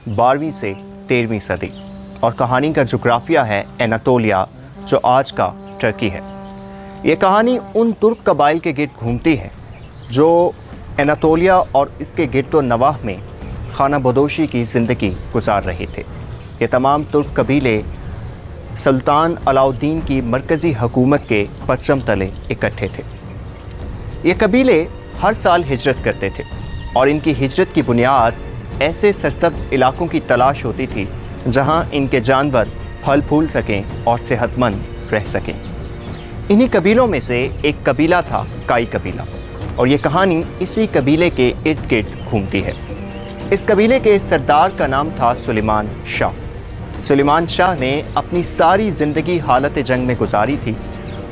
12वीं से 13वीं सदी और कहानी का जोग्राफिया है एनातोलिया, जो आज का टर्की है। ये कहानी उन तुर्क कबाइल के गिर्द घूमती है जो एनातोलिया और इसके गिर्दो नवाह में खाना बदोशी की ज़िंदगी गुजार रहे थे। ये तमाम तुर्क कबीले सुल्तान अलाउद्दीन की मरकज़ी हुकूमत के परचम तले इकट्ठे थे। ये कबीले हर साल हिजरत करते थे और इनकी हिजरत की बुनियाद ऐसे सरसब्ज इलाकों की तलाश होती थी जहां इनके जानवर फल फूल सकें और सेहतमंद रह सकें। इन्हीं कबीलों में से एक कबीला था काई कबीला, और ये कहानी इसी कबीले के इर्द गिर्द घूमती है। इस कबीले के सरदार का नाम था सुलेमान शाह। सुलेमान शाह ने अपनी सारी ज़िंदगी हालत जंग में गुजारी थी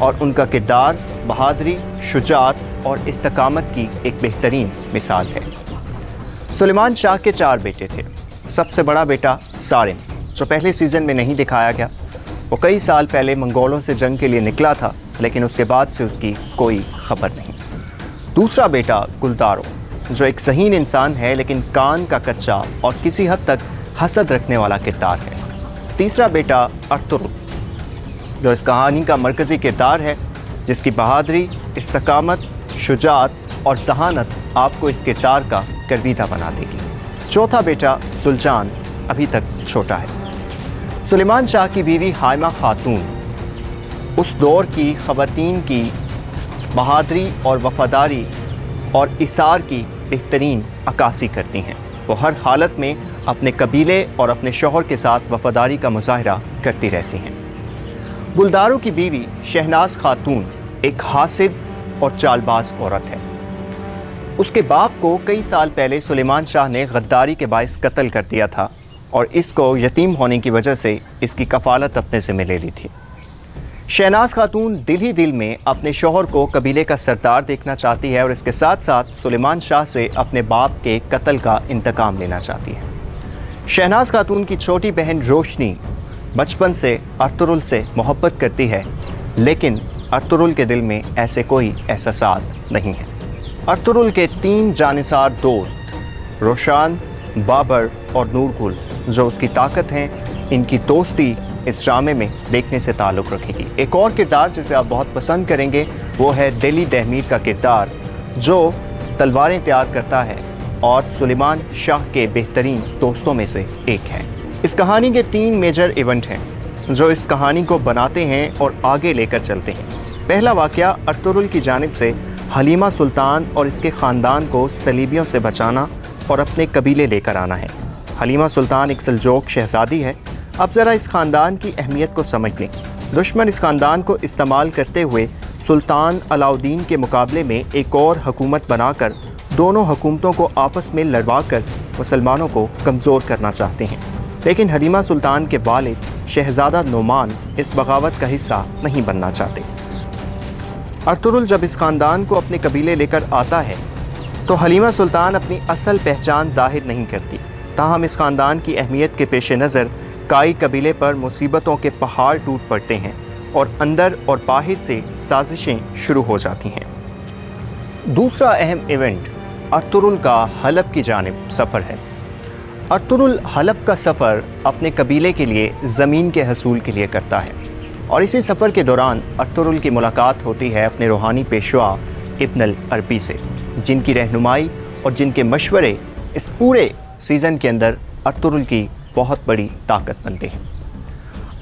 और उनका किरदार बहादुरी, शुजाअत और इस्तकामत की एक बेहतरीन मिसाल है। सुलेमान शाह के 4 बेटे थे। सबसे बड़ा बेटा सारिम, जो पहले सीज़न में नहीं दिखाया गया, वो कई साल पहले मंगोलों से जंग के लिए निकला था, लेकिन उसके बाद से उसकी कोई खबर नहीं। दूसरा बेटा गुलदारो, जो एक ज़हीन इंसान है लेकिन कान का कच्चा और किसी हद तक हसद रखने वाला किरदार है। तीसरा बेटा अर्तुरुल, जो इस कहानी का मरकज़ी किरदार है, जिसकी बहादुरी, इस्तकामत, शुजाअत और ज़हानत आपको इस किरदार का गर्विदा बना देगी। चौथा बेटा सुल्तान अभी तक छोटा है। सुलेमान शाह की बीवी हाइमा खातून उस दौर की ख़वातीन की बहादुरी और वफ़ादारी और इसार की बेहतरीन अक्कासी करती हैं। वो हर हालत में अपने कबीले और अपने शौहर के साथ वफ़ादारी का मुज़ाहरा करती रहती हैं। गुलदारों की बीवी शहनाज खातून एक हासिद और चालबाज औरत है। उसके बाप को कई साल पहले सुलेमान शाह ने गद्दारी के बाइस कत्ल कर दिया था और इसको यतीम होने की वजह से इसकी कफ़ालत अपने ज़िम्मे ले ली थी। शहनाज खातून दिल ही दिल में अपने शौहर को कबीले का सरदार देखना चाहती है और इसके साथ साथ सुलेमान शाह से अपने बाप के कत्ल का इंतकाम लेना चाहती है। शहनाज खातून की छोटी बहन रोशनी बचपन से अर्तुरुल से मोहब्बत करती है, लेकिन अर्तुरुल के दिल में ऐसे कोई एहसासात नहीं है। अर्तुरुल के 3 जानिसार दोस्त रोशान, बाबर और नूरगुल, जो उसकी ताकत हैं, इनकी दोस्ती इस ड्रामे में देखने से ताल्लुक़ रखेगी। एक और किरदार जिसे आप बहुत पसंद करेंगे वो है दिली दहमीर का किरदार, जो तलवारें तैयार करता है और सुलेमान शाह के बेहतरीन दोस्तों में से एक है। इस कहानी के 3 मेजर इवेंट हैं जो इस कहानी को बनाते हैं और आगे लेकर चलते हैं। पहला वाक़या अर्तुरुल की जानिब से हलीमा सुल्तान और इसके ख़ानदान को सलीबियों से बचाना और अपने कबीले लेकर आना है। हलीमा सुल्तान एक सल्जोक शहज़ादी है। अब ज़रा इस ख़ानदान की अहमियत को समझ लें। दुश्मन इस ख़ानदान को इस्तेमाल करते हुए सुल्तान अलाउद्दीन के मुकाबले में एक और हुकूमत बनाकर दोनों हुकूमतों को आपस में लड़वा कर मुसलमानों को कमज़ोर करना चाहते हैं, लेकिन हलीमा सुल्तान के वालिद शहज़ादा नोमान इस बगावत का हिस्सा नहीं बनना चाहते। अर्तुरुल जब इस ख़ानदान को अपने कबीले लेकर आता है तो हलीमा सुल्तान अपनी असल पहचान ज़ाहिर नहीं करती। ताहम इस ख़ानदान की अहमियत के पेश नज़र काई कबीले पर मुसीबतों के पहाड़ टूट पड़ते हैं और अंदर और बाहर से साजिशें शुरू हो जाती हैं। दूसरा अहम इवेंट अर्तुरुल का हलब की जानिब सफ़र है। अर्तुरुल हलब का सफ़र अपने कबीले के लिए ज़मीन के हसूल के लिए करता है और इसी सफ़र के दौरान अर्तुरुल की मुलाकात होती है अपने रूहानी पेशवा इब्न अल अरबी से, जिनकी रहनुमाई और जिनके मशवरे इस पूरे सीज़न के अंदर अर्तुरुल की बहुत बड़ी ताकत बनते हैं।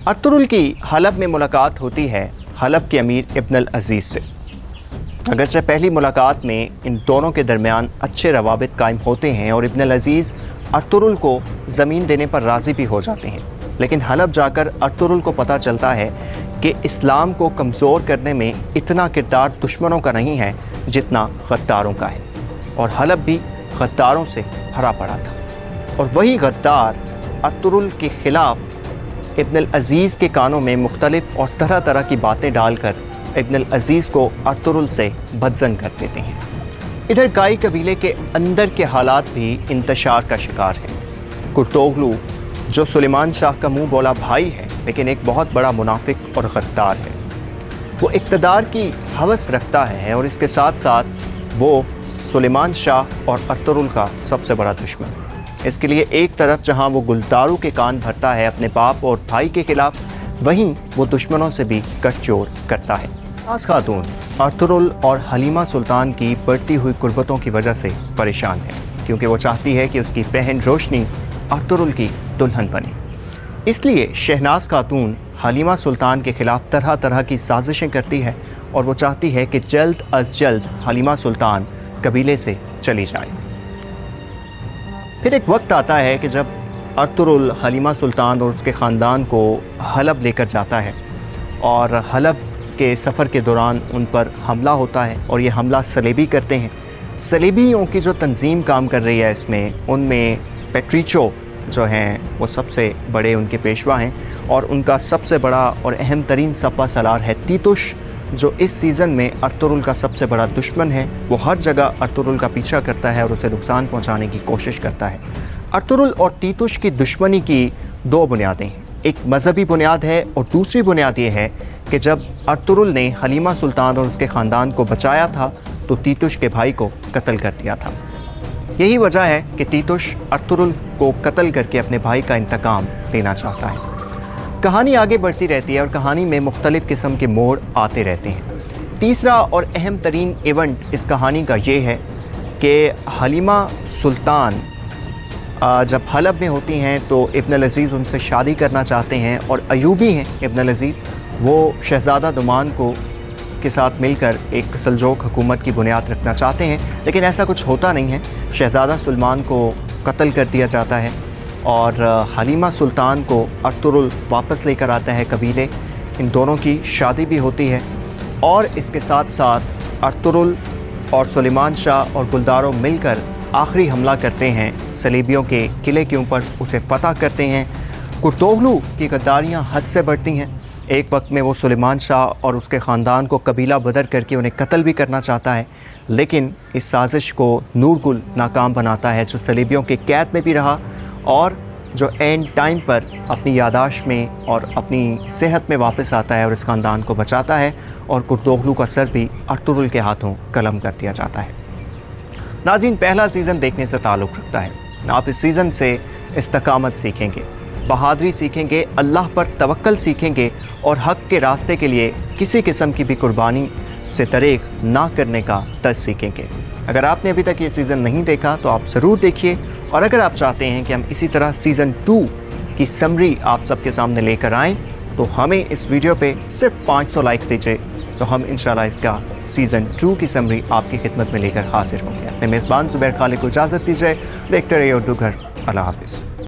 अर्तुरुल की हलब में मुलाकात होती है हलब के अमीर इब्न अल अज़ीज़ से। अगरचे पहली मुलाकात में इन दोनों के दरमियान अच्छे रवाबित कायम होते हैं और इब्न अल अज़ीज़ अर्तुरुल को ज़मीन देने पर राज़ी भी हो जाते हैं, लेकिन हलब जाकर अर्तुरुल को पता चलता है कि इस्लाम को कमज़ोर करने में इतना किरदार दुश्मनों का नहीं है जितना गद्दारों का है, और हलब भी गद्दारों से भरा पड़ा था। और वही गद्दार अर्तुरुल के ख़िलाफ़ इब्न अल अज़ीज़ के कानों में मुख्तलिफ और तरह तरह की बातें डालकर इब्न अल अज़ीज़ को अर्तुरुल से बदज़न कर देते हैं। इधर काई कबीले के अंदर के हालात भी इंतशार का शिकार हैं। कुर्तोगलू, जो सुलेमान शाह का मुँह बोला भाई है, लेकिन एक बहुत बड़ा मुनाफिक और गद्दार है। वो इक़्तिदार की हवस रखता है और इसके साथ साथ वो सुलेमान शाह और अर्तुरुल का सबसे बड़ा दुश्मन। इसके लिए एक तरफ जहां वो गुलदारू के कान भरता है अपने बाप और भाई के खिलाफ, वहीं वो दुश्मनों से भी गठजोड़ करता है। शहनाज खातून अर्तुगरुल और हलीमा सुल्तान की बढ़ती हुई कुर्बतों की वजह से परेशान है, क्योंकि वो चाहती है कि उसकी बहन रोशनी अर्तुगरुल की दुल्हन बने। इसलिए शहनाज खातून हलीमा सुल्तान के खिलाफ तरह तरह की साजिशें करती है और वो चाहती है कि जल्द अज जल्द हलीमा सुल्तान कबीले से चली जाए। फिर एक वक्त आता है कि जब अर्तुगरुल हलीमा सुल्तान और उसके ख़ानदान को हलब लेकर जाता है और हलब के सफ़र के दौरान उन पर हमला होता है और ये हमला सलेबी करते हैं। सलेबियों की जो तंजीम काम कर रही है इसमें, उनमें पेट्रीचो जो हैं वो सबसे बड़े उनके पेशवा हैं और उनका सबसे बड़ा और अहम तरीन सपा सलार है तीतुश, जो इस सीज़न में अर्तुगरुल का सबसे बड़ा दुश्मन है। वो हर जगह अर्तुगरुल का पीछा करता है और उसे नुकसान पहुंचाने की कोशिश करता है। अर्तुगरुल और तीतुश की दुश्मनी की दो बुनियादें हैं, एक मजहबी बुनियाद है और दूसरी बुनियाद ये है कि जब अर्तुगरुल ने हलीमा सुल्तान और उसके ख़ानदान को बचाया था तो तीतुश के भाई को कत्ल कर दिया था। यही वजह है कि तीतुश अर्तुगरुल को कत्ल करके अपने भाई का इंतकाम लेना चाहता है। कहानी आगे बढ़ती रहती है और कहानी में मुख्तलिफ किस्म के मोड़ आते रहते हैं। तीसरा और अहम तरीन इवेंट इस कहानी का ये है कि हलीमा सुल्तान जब हलब में होती हैं तो इब्न अल-अज़ीज़ उनसे शादी करना चाहते हैं और अयूबी हैं इब्न अल-अज़ीज़, वो शहज़ादा नुमान के साथ मिलकर एक सल्जोक हुकूमत की बुनियाद रखना चाहते हैं, लेकिन ऐसा कुछ होता नहीं है। शहज़ादा सुलेमान को कत्ल कर दिया जाता है और हलीमा सुल्तान को अर्तुगरुल वापस लेकर आता है कबीले। इन दोनों की शादी भी होती है और इसके साथ साथ अर्तुगरुल और सुलेमान शाह और गुलदारो मिलकर आखिरी हमला करते हैं सलीबियों के किले के ऊपर, उसे फतह करते हैं। कुर्तोगलू की गद्दारियाँ हद से बढ़ती हैं। एक वक्त में वो सुलेमान शाह और उसके ख़ानदान को कबीला बदर करके उन्हें कत्ल भी करना चाहता है, लेकिन इस साजिश को नूरगुल नाकाम बनाता है, जो सलीबियों के कैद में भी रहा और जो एंड टाइम पर अपनी यादाश्त में और अपनी सेहत में वापस आता है और इस ख़ानदान को बचाता है और कुर्तोगलू का सर भी अर्तुगरुल के हाथों कलम कर दिया जाता है। नाज़रीन, पहला सीज़न देखने से ताल्लुक़ रखता है। आप इस सीज़न से इस्तकामत सीखेंगे, बहादुरी सीखेंगे, अल्लाह पर तवक्कल सीखेंगे और हक़ के रास्ते के लिए किसी किस्म की भी कुर्बानी से दरेग ना करने का तर्ज सीखेंगे। अगर आपने अभी तक ये सीज़न नहीं देखा तो आप ज़रूर देखिए, और अगर आप चाहते हैं कि हम इसी तरह सीज़न 2 की समरी आप सबके सामने लेकर आएँ तो हमें इस वीडियो पे सिर्फ 500 लाइक्स दीजिए, तो हम इंशाल्लाह इसका सीज़न 2 की समरी आपकी खिदमत में लेकर हाजिर होंगे। अपने मेज़बान ज़ुबैर खालिद को इजाज़त दीजिए। देखते रहिए उर्दू घर। अल्लाह हाफ़िज़।